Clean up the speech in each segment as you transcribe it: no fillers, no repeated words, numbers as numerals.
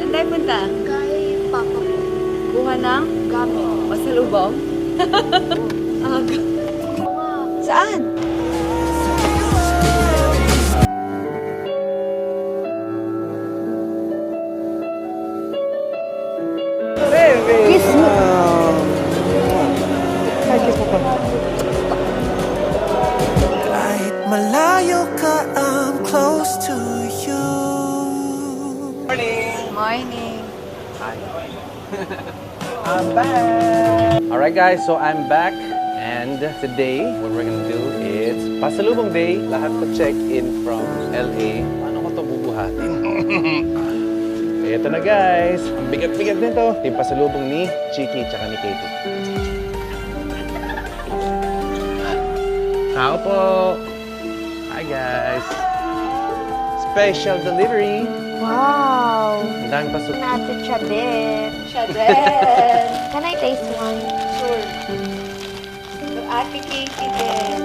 Saan tayo punta? Kay Papa ko. Kuha ng Gamit. pasalubong? Aga. Saan? Kiss me. Kahit malayo ka, I'm close to you. Morning. I'm back! Alright guys, so I'm back and today what we're gonna do is Pasalubong Day. Lahat pa check-in from LA. Paano ko to bubuhatin? Ito na guys. Ang bigat-bigat nito. Ito yung pasalubong ni Chiki tsaka ni Katie. Tao po! Hi guys! Special delivery! Wow. Ang daming pasalubong. Nasa Chabit. Shadel. Can I taste one? Sure. Yung ate Katie din.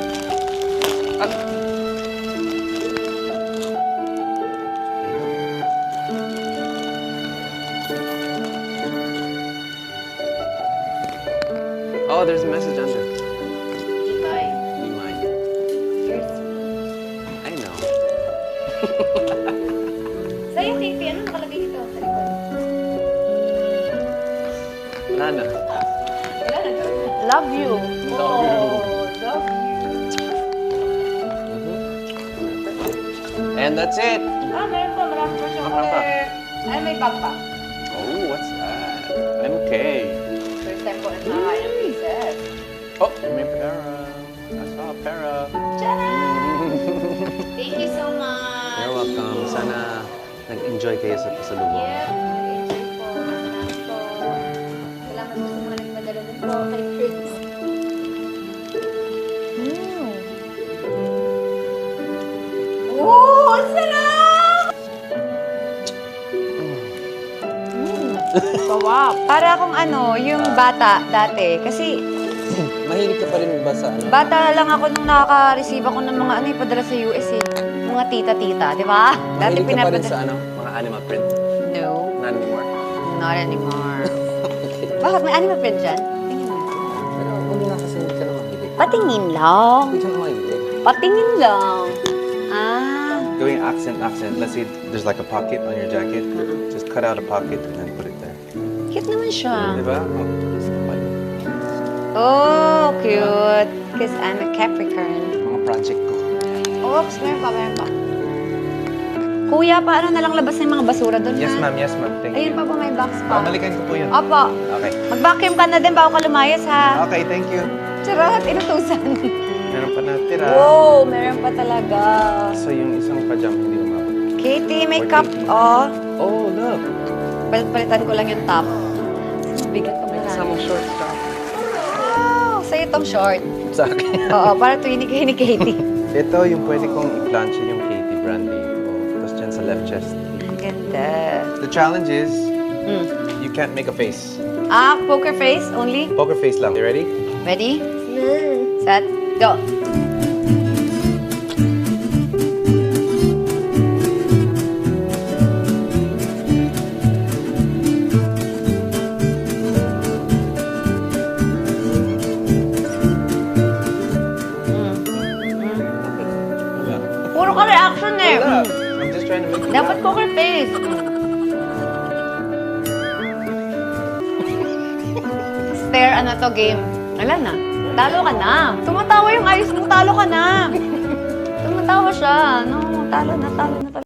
Oh, there's a message under. Bye. Be mine. Cheers. I know. Sa'yo, Katie, ano nakalagay dito sa likod? Wala na. Wala na doon. Love you. Oh, love you. And that's it. Ah, meron pa. Marami pa siyang Marami pa. order. Ay, may bag pa. Oh, what's that? MK. First time ko na nakakain ng pieces. Oh, may pera. I saw a pera. Thank you so much. You're welcome. Sana nag-enjoy kayo sa pasalubong. Yeah, nag-enjoy po. Salamat po. Salamat po sa mga nagpadala din po kay Chris. Oh, ang sarap! Wow. Para akong ano, yung bata dati. Kasi Mahilig ka pa rin ba sa ano? bata lang ako nung nakaka-receive ako ng mga ano, ipadala sa US eh. Mga tita-tita, di ba? Dati Mahilig ka pa rin pinapadala. sa ano? Mga animal print? No, Not anymore. not anymore. Bakit? May animal print dyan? Tingin mo. Pero uli na kasi hindi ka na mahilig. Patingin lang. Hindi ka na mahilig. Patingin lang. Ah. Doing accent. Let's see, there's like a pocket on your jacket. Just cut out a pocket and then put it there. Cute naman siya. Di ba? Oh, just kapal. Oh, cute. Because I'm a Capricorn. Mga project ko. Oops, meron pa. Kuya, paano na lang labas ng mga basura doon, Yes, ha? ma'am. Thank Ayun you. pa po, may box pa. Babalikan ko po yun. Opo. Okay. Mag-vacuum ka na din bago ka lumayas, ha? Okay, thank you. Charot, inutusan. Meron pa natira. Wow, meron pa talaga. So yung isang pajam hindi umabot. Katie, may Or cup, Katie. oh. Oh, look. Palitan ko lang yung top. Bigat pa May pala. kasamang short top. Wow, sa'yo itong short. Sa akin. Oo, para tuwinig kayo ni Katie. Ito yung pwede kong i-plancha yung Katie Brandy. Oh, tapos dyan sa left chest. Ang ganda. The challenge is, Mm. you can't make a face. Ah, poker face only? Poker face lang. You ready? Ready? Set, go. Puro ka reaction eh. Wala. I'm just trying to make it. Dapat poker face. Stare, ano to game? Wala na. Talo ka na. Tumatawa yung ayos mo, talo ka na. Tumatawa siya. No, talo na talaga.